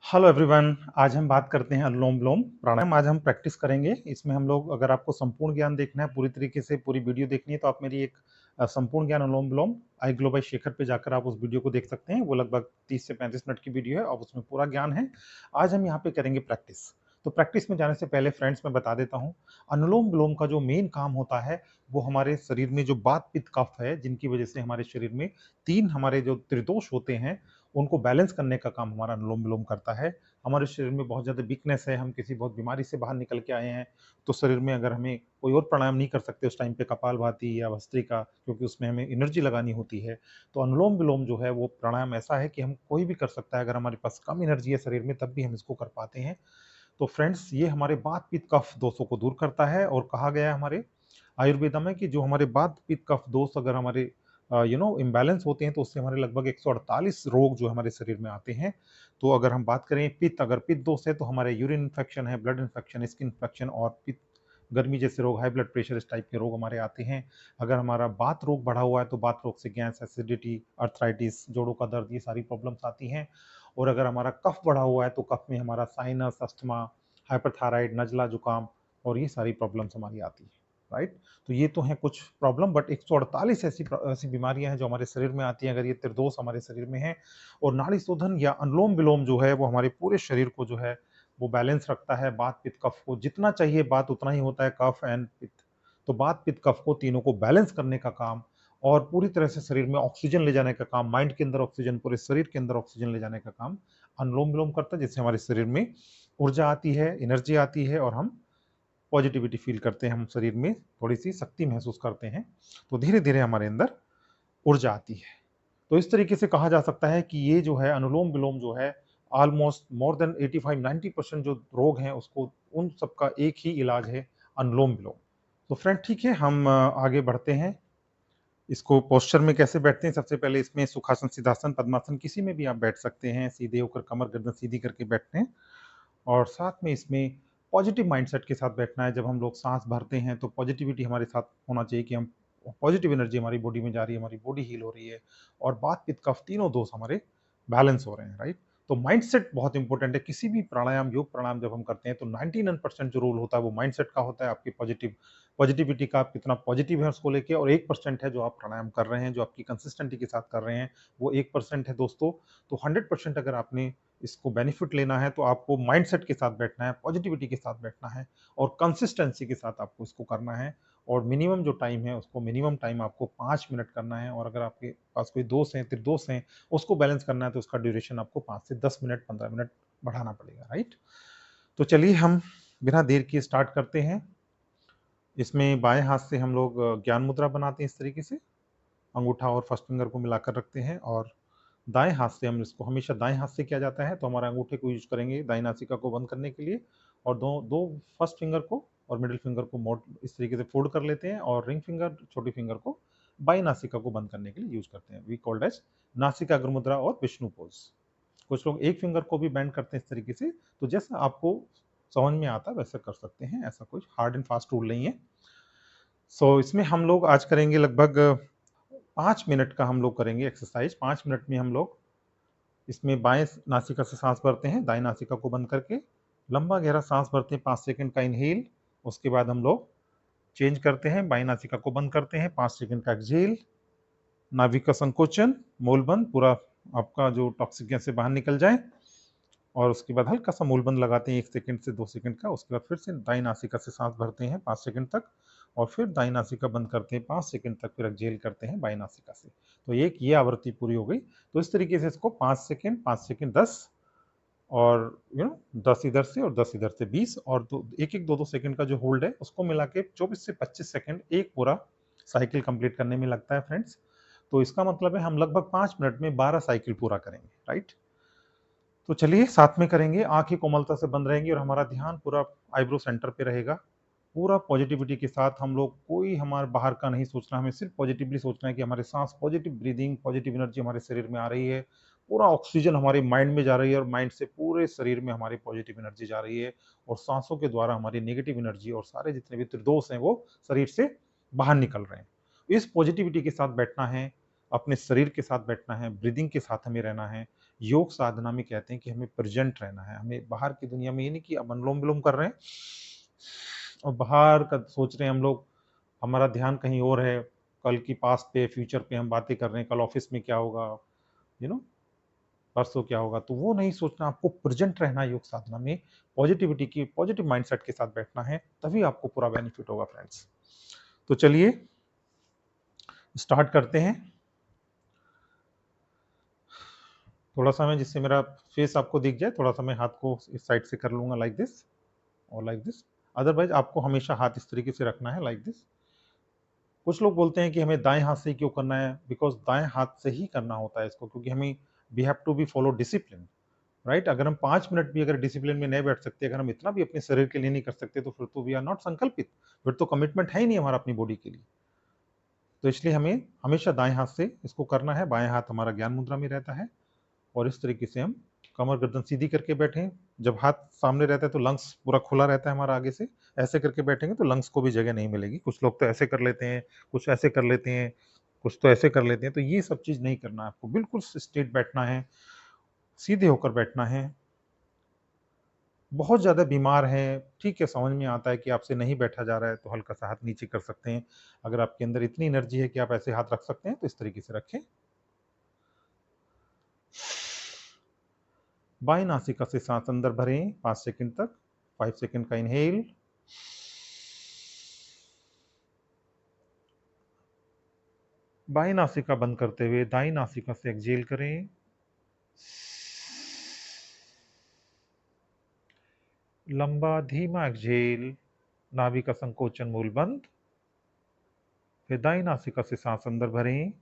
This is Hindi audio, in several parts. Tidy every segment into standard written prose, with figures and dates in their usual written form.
Hello everyone. आज हम बात करते हैं अनुलोम विलोम प्राणायाम। आज हम प्रैक्टिस करेंगे। इसमें हम लोग, अगर आपको संपूर्ण ज्ञान देखना है, पूरी तरीके से पूरी वीडियो देखनी है, तो आप मेरी एक संपूर्ण ज्ञान अनुलोम विलोम आई ग्लो बाय शेखर पे जाकर आप उस वीडियो को देख सकते हैं। वो लगभग 30 से 35 मिनट की वीडियो है और उसमें पूरा ज्ञान है। आज हम यहाँ पे करेंगे प्रैक्टिस। तो प्रैक्टिस में जाने से पहले फ्रेंड्स मैं बता देता हूँ, अनुलोम विलोम का जो मेन काम होता है वो हमारे शरीर में जो वात पित्त कफ है, जिनकी वजह से हमारे शरीर में तीन हमारे जो त्रिदोष होते हैं उनको बैलेंस करने का काम हमारा अनुलोम विलोम करता है। हमारे शरीर में बहुत ज़्यादा वीकनेस है, हम किसी बहुत बीमारी से बाहर निकल के आए हैं, तो शरीर में अगर हमें कोई और प्राणायाम नहीं कर सकते उस टाइम पे कपालभाति या भस्त्रिका, क्योंकि उसमें हमें एनर्जी लगानी होती है। तो अनुलोम विलोम जो है वो प्राणायाम ऐसा है कि हम कोई भी कर सकता है। अगर हमारे पास कम एनर्जी है शरीर में तब भी हम इसको कर पाते हैं। तो फ्रेंड्स, ये हमारे वात पित्त कफ दोषों को दूर करता है और कहा गया है हमारे आयुर्वेदा में कि जो हमारे वात पित्त कफ दोष अगर हमारे इम्बैलेंस होते हैं तो उससे हमारे लगभग 148 रोग जो हमारे शरीर में आते हैं। तो अगर हम बात करें पित्त, अगर पित्त दोष है तो हमारे यूरिन इन्फेक्शन है, ब्लड इन्फेक्शन, स्किन इन्फेक्शन और पित्त गर्मी जैसे रोग, हाई ब्लड प्रेशर, इस टाइप के रोग हमारे आते हैं। अगर हमारा वात रोग बढ़ा हुआ है तो वात रोग से गैस, एसिडिटी, अर्थराइटिस, जोड़ों का दर्द, ये सारी प्रॉब्लम्स आती हैं। और अगर हमारा कफ बढ़ा हुआ है तो कफ में हमारा साइनस, अस्थमा, हाइपरथायराइड, नजला, जुकाम और ये सारी प्रॉब्लम्स हमारी आती है। राइट। तो ये तो हैं कुछ प्रॉब्लम, बट 148 ऐसी बीमारियां हैं जो हमारे शरीर में आती हैं अगर ये त्रिदोष हमारे शरीर में है। और नाड़ी शोधन या अनुलोम विलोम जो है वो हमारे पूरे शरीर को जो है वो बैलेंस रखता है। बात पित्त कफ को जितना चाहिए बात उतना ही होता है, कफ एंड पित्त। तो बात पित्त कफ को तीनों को बैलेंस करने का काम और पूरी तरह से शरीर में ऑक्सीजन ले जाने का काम, माइंड के अंदर ऑक्सीजन, पूरे शरीर के अंदर ऑक्सीजन ले जाने का काम अनुलोम विलोम करता है, जिससे हमारे शरीर में ऊर्जा आती है, एनर्जी आती है और हम पॉजिटिविटी फील करते हैं। हम शरीर में थोड़ी सी शक्ति महसूस करते हैं, तो धीरे धीरे हमारे अंदर ऊर्जा आती है। तो इस तरीके से कहा जा सकता है कि ये जो है अनुलोम विलोम जो है ऑलमोस्ट मोर देन 85-90% जो रोग हैं उसको, उन सबका एक ही इलाज है, अनुलोम विलोम। तो फ्रेंड ठीक है, हम आगे बढ़ते हैं। इसको पोस्चर में कैसे बैठते हैं, सबसे पहले इसमें सुखासन, सिद्धासन, पद्मासन, किसी में भी आप बैठ सकते हैं। सीधे होकर कमर गर्दन सीधी करके बैठते हैं और साथ में इसमें पॉजिटिव माइंडसेट के साथ बैठना है। जब हम लोग सांस भरते हैं तो पॉजिटिविटी हमारे साथ होना चाहिए कि हम पॉजिटिव एनर्जी हमारी बॉडी में जा रही है, हमारी बॉडी हील हो रही है और बात पित्त कफ तीनों दोष हमारे बैलेंस हो रहे हैं। राइट। तो माइंडसेट बहुत इंपॉर्टेंट है। किसी भी प्राणायाम, योग प्राणायाम जब हम करते हैं तो 99% जो रोल होता है वो माइंडसेट का होता है, आपकी पॉजिटिविटी का, आप कितना पॉजिटिव है उसको लेके, और 1% है जो आप प्राणायाम कर रहे हैं, जो आपकी कंसिस्टेंटी के साथ कर रहे हैं, वो 1% है दोस्तों। तो 100% अगर आपने इसको बेनिफिट लेना है तो आपको माइंडसेट के साथ बैठना है, पॉजिटिविटी के साथ बैठना है और कंसिस्टेंसी के साथ आपको इसको करना है। और मिनिमम जो टाइम है उसको, मिनिमम टाइम आपको 5 मिनट करना है। और अगर आपके पास कोई दोस्त हैं, त्रिदोष हैं, उसको बैलेंस करना है तो उसका ड्यूरेशन आपको 5 से 10 मिनट, 15 मिनट बढ़ाना पड़ेगा। राइट। तो चलिए हम बिना देर किए स्टार्ट करते हैं। इसमें बाएं हाथ से हम लोग ज्ञान मुद्रा बनाते हैं इस तरीके से, अंगूठा और फर्स्ट फिंगर को मिलाकर रखते हैं। और दाएं हाथ से हम इसको, हमेशा दाएं हाथ से किया जाता है, तो हमारे अंगूठे को यूज करेंगे दाएं नासिका को बंद करने के लिए। और दो दो फर्स्ट फिंगर को और मिडिल फिंगर को मोड़ इस तरीके से फोल्ड कर लेते हैं और रिंग फिंगर, छोटी फिंगर को बाई नासिका को बंद करने के लिए यूज करते हैं। वी कॉल्ड एज नासिका अग्र मुद्रा और विष्णु पोज। कुछ लोग एक फिंगर को भी बैंड करते हैं इस तरीके से। तो जैसा आपको समझ में आता है वैसा कर सकते हैं, ऐसा कोई हार्ड एंड फास्ट रूल नहीं है। इसमें हम लोग आज करेंगे लगभग 5 मिनट का हम लोग करेंगे एक्सरसाइज। 5 मिनट में हम लोग इसमें बाएं नासिका से सांस भरते हैं, दाएं नासिका को बंद करके लंबा गहरा सांस भरते हैं, 5 सेकंड का इनहेल। उसके बाद हम लोग चेंज करते हैं, बाएं नासिका को बंद करते हैं, 5 सेकंड का एक्सहेल। नाभि का संकोचन, मूल बंद, पूरा आपका जो टॉक्सिक गैस से बाहर निकल जाए। और उसके बाद हल्का सा मूल बंद लगाते हैं 1 सेकंड से 2 सेकंड का। उसके बाद फिर से दाई नासिका से सांस भरते हैं 5 सेकंड तक और फिर दाई नासिका बंद करते हैं 5 सेकंड तक, फिर एक्सहेल करते हैं बाई नासिका से। तो एक ये आवृत्ति पूरी हो गई। तो इस तरीके से इसको 5 सेकंड, 5 सेकंड, 10 और 10 इधर से और 10 इधर से 20 और एक एक 2-2 सेकंड का जो होल्ड है उसको मिला के 24 से 25 सेकंड एक पूरा साइकिल कंप्लीट करने में लगता है फ्रेंड्स। तो इसका मतलब है हम लगभग 5 मिनट में 12 साइकिल पूरा करेंगे। राइट। तो चलिए साथ में करेंगे, आंखें कोमलता से बंद रहेंगी और हमारा ध्यान पूरा आईब्रो सेंटर पे रहेगा। पूरा पॉजिटिविटी के साथ हम लोग, कोई हमारे बाहर का नहीं सोचना, हमें सिर्फ पॉजिटिवली सोचना है कि हमारे सांस, पॉजिटिव ब्रीदिंग, पॉजिटिव एनर्जी हमारे शरीर में आ रही है, पूरा ऑक्सीजन हमारे माइंड में जा रही है और माइंड से पूरे शरीर में हमारी पॉजिटिव एनर्जी जा रही है और सांसों के द्वारा हमारी नेगेटिव एनर्जी और सारे जितने भी त्रिदोष हैं वो शरीर से बाहर निकल रहे हैं। इस पॉजिटिविटी के साथ बैठना है, अपने शरीर के साथ बैठना है, ब्रीदिंग के साथ हमें रहना है। योग साधना में कहते हैं कि हमें प्रेजेंट रहना है, हमें बाहर की दुनिया में, ये नहीं कि अब अनुलोम विलोम कर रहे हैं और बाहर का सोच रहे हैं हम लोग, हमारा ध्यान कहीं और है, कल की पास्ट पे फ्यूचर पे हम बातें कर रहे हैं, कल ऑफिस में क्या होगा, यू नो परसों क्या होगा, तो वो नहीं सोचना, आपको प्रेजेंट रहना है योग साधना में, पॉजिटिविटी की, पॉजिटिव माइंडसेट के साथ बैठना है, तभी आपको पूरा बेनिफिट होगा फ्रेंड्स। तो चलिए स्टार्ट करते हैं। थोड़ा सा मैं, जिससे मेरा फेस आपको दिख जाए, थोड़ा सा मैं हाथ को इस साइड से कर लूंगा, लाइक दिस और लाइक दिस। अदरवाइज आपको हमेशा हाथ इस तरीके से रखना है, लाइक दिस। कुछ लोग बोलते हैं कि हमें दाएं हाथ से क्यों करना है, बिकॉज दाएं हाथ से ही करना होता है इसको, क्योंकि हमें we have to be follow discipline, right. अगर हम 5 मिनट भी अगर डिसिप्लिन में नहीं बैठ सकते, अगर हम इतना भी अपने शरीर के लिए नहीं कर सकते, तो फिर तो वी आर नॉट संकल्पित, फिर तो कमिटमेंट है ही नहीं हमारा अपनी बॉडी के लिए। तो इसलिए हमें हमेशा दाएं हाथ से इसको करना है, बाएं हाथ हमारा ज्ञान मुद्रा में रहता है, और इस तरीके से हम कमर गर्दन सीधी करके बैठें। जब हाथ सामने रहता है तो लंग्स पूरा खुला रहता है हमारा आगे से, ऐसे करके बैठेंगे तो लंग्स को भी जगह नहीं मिलेगी। कुछ लोग तो ऐसे कर लेते हैं, कुछ ऐसे कर लेते हैं, कुछ तो ऐसे कर लेते हैं, तो ये सब चीज नहीं करना है आपको, बिल्कुल स्ट्रेट बैठना है, सीधे होकर बैठना है। बहुत ज्यादा बीमार है, ठीक है, समझ में आता है कि आपसे नहीं बैठा जा रहा है, तो हल्का सा हाथ नीचे कर सकते हैं। अगर आपके अंदर इतनी एनर्जी है कि आप ऐसे हाथ रख सकते हैं, तो इस तरीके से रखें। बाएं नासिका से सांस अंदर भरें 5 सेकंड तक, 5 सेकंड का इनहेल, बाएं नासिका बंद करते हुए दाएं नासिका से एक्सहेल करें। लंबा धीमा एक्सहेल, नाभि का संकोचन मूल बंद। फिर दाएं नासिका से सांस अंदर भरें,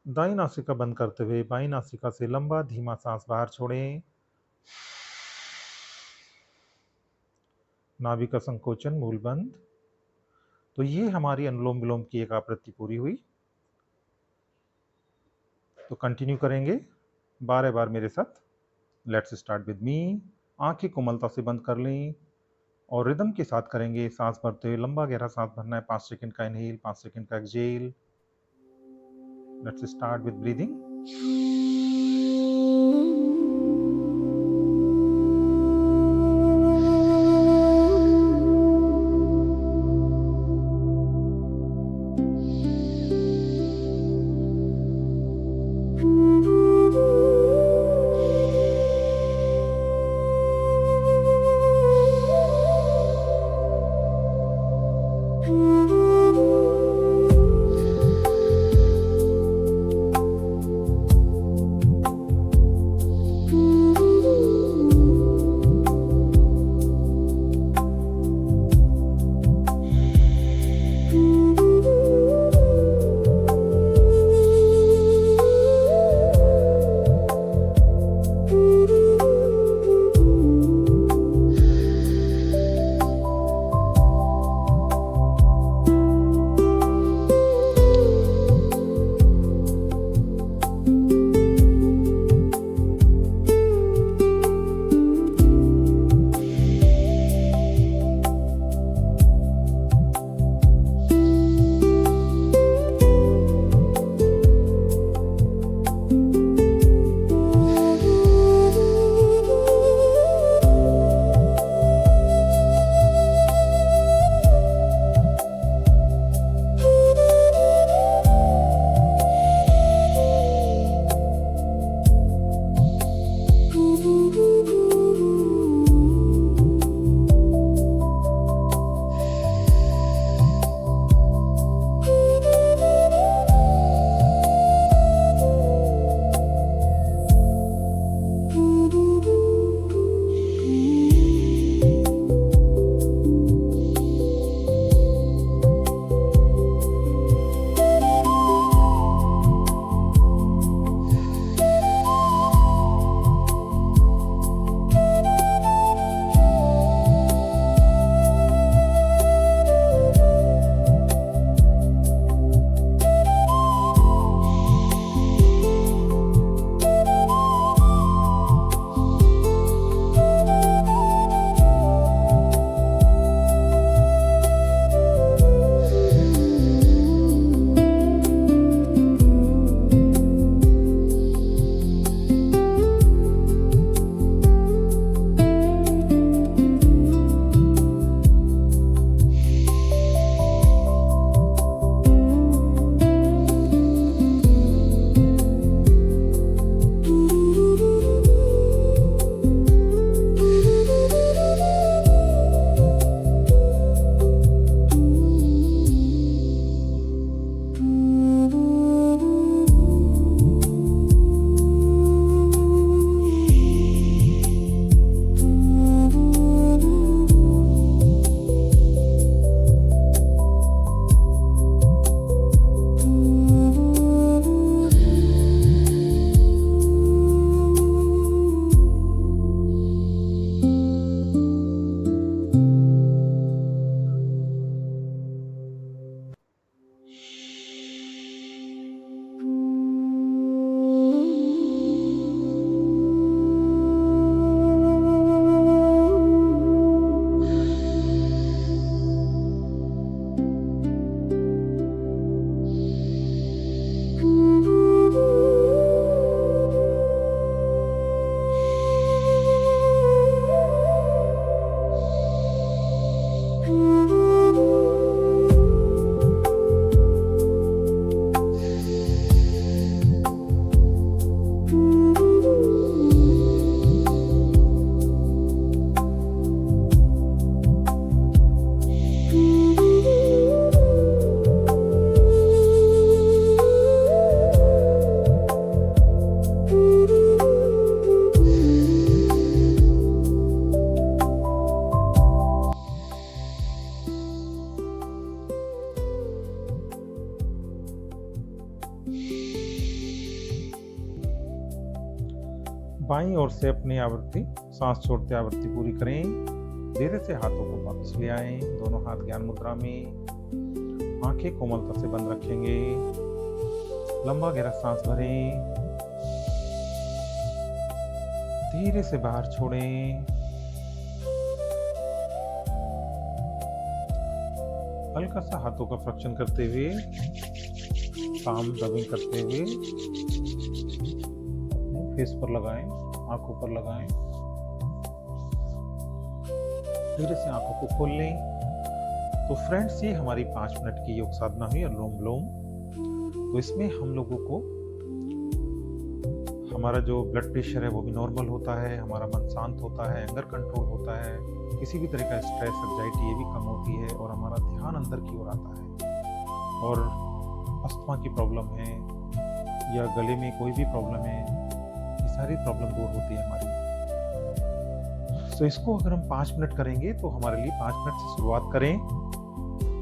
दाएं नासिका बंद करते हुए बाएं नासिका से लंबा धीमा सांस बाहर छोड़ें। नाभि का संकोचन मूल बंद। तो ये हमारी अनुलोम विलोम की एक आवृत्ति पूरी हुई। तो कंटिन्यू करेंगे 12 बार मेरे साथ। Let's start with me. आंखें कोमलता से बंद कर लें और रिदम के साथ करेंगे। सांस भरते हुए लंबा गहरा सांस भरना है, 5 सेकंड का इनहेल, 5 सेकंड का exhale. Let's start with breathing. बाईं ओर से अपनी आवृत्ति, सांस छोड़ते आवृत्ति पूरी करें। धीरे से हाथों को वापस ले आएं, दोनों हाथ ज्ञान मुद्रा में। आंखें कोमलता से बंद रखेंगे। लंबा गहरा सांस भरें, धीरे से बाहर छोड़ें। हल्का सा हाथों का फ्लेक्शन करते हुए, पाम रबिंग करते हुए फेस पर लगाएं, आंखों पर लगाएं। धीरे से आंखों को खोल लें। तो फ्रेंड्स, ये हमारी 5 मिनट की योग साधना हुई अनुलोम विलोम। तो इसमें हम लोगों को हमारा जो ब्लड प्रेशर है वो भी नॉर्मल होता है, हमारा मन शांत होता है, एंगर कंट्रोल होता है, किसी भी तरह का स्ट्रेस एंजाइटी ये भी कम होती है और हमारा ध्यान अंदर की ओर आता है। और अस्थमा की प्रॉब्लम है या गले में कोई भी प्रॉब्लम है, ये सारी प्रॉब्लम दूर होती है हमारी। तो इसको अगर हम 5 मिनट करेंगे तो हमारे लिए 5 मिनट से शुरुआत करें।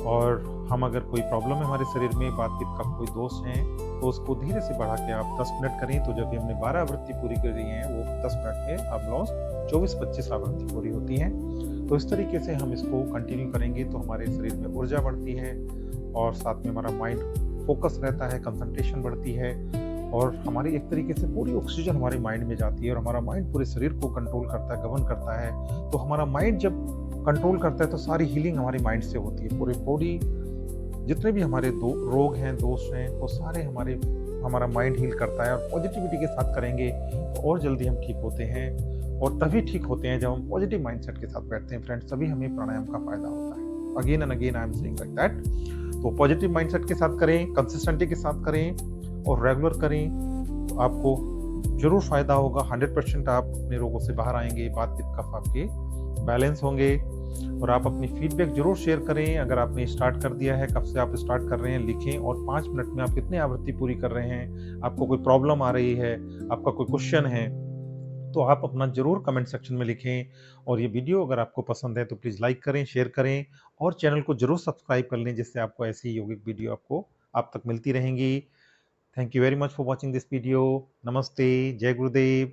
और हम अगर कोई प्रॉब्लम है हमारे शरीर में, बात पित्त का कोई दोष है, तो उसको धीरे से बढ़ा के आप 10 मिनट करें। तो जब भी हमने 12 आवृत्ति पूरी करी है वो 10 मिनट में ऑलमोस्ट 24-25 आवृत्ति पूरी होती है। तो इस तरीके से हम इसको कंटिन्यू करेंगे तो हमारे शरीर में ऊर्जा बढ़ती है और साथ में हमारा माइंड फोकस रहता है, कंसंट्रेशन बढ़ती है और हमारी एक तरीके से पूरी ऑक्सीजन हमारे माइंड में जाती है और हमारा माइंड पूरे शरीर को कंट्रोल करता है, गवर्न करता है। तो हमारा माइंड जब कंट्रोल करता है तो सारी हीलिंग हमारे माइंड से होती है। पूरी बॉडी जितने भी हमारे रोग हैं, दोष हैं, वो सारे हमारा माइंड हील करता है। और पॉजिटिविटी के साथ करेंगे तो और जल्दी हम ठीक होते हैं और तभी ठीक होते हैं जब हम पॉजिटिव माइंडसेट के साथ बैठते हैं फ्रेंड्स, तभी हमें प्राणायाम का फायदा होता है। Again and again I am saying like that. तो पॉजिटिव माइंडसेट के साथ करें, कंसिस्टेंटी के साथ करें और रेगुलर करें तो आपको जरूर फायदा होगा। 100% आप अपने रोगों से बाहर आएंगे, बात पित्त कफ आपके बैलेंस होंगे। और आप अपनी फीडबैक जरूर शेयर करें। अगर आपने स्टार्ट कर दिया है, कब से आप स्टार्ट कर रहे हैं, लिखें। और 5 मिनट में आप कितने आवृत्ति पूरी कर रहे हैं, आपको कोई प्रॉब्लम आ रही है, आपका कोई क्वेश्चन है, तो आप अपना जरूर कमेंट सेक्शन में लिखें। और ये वीडियो अगर आपको पसंद है तो प्लीज़ लाइक करें, शेयर करें और चैनल को जरूर सब्सक्राइब कर लें, जिससे आपको ऐसी यौगिक वीडियो आप तक मिलती रहेंगी। Thank you very much for watching this video. नमस्ते, जय गुरुदेव।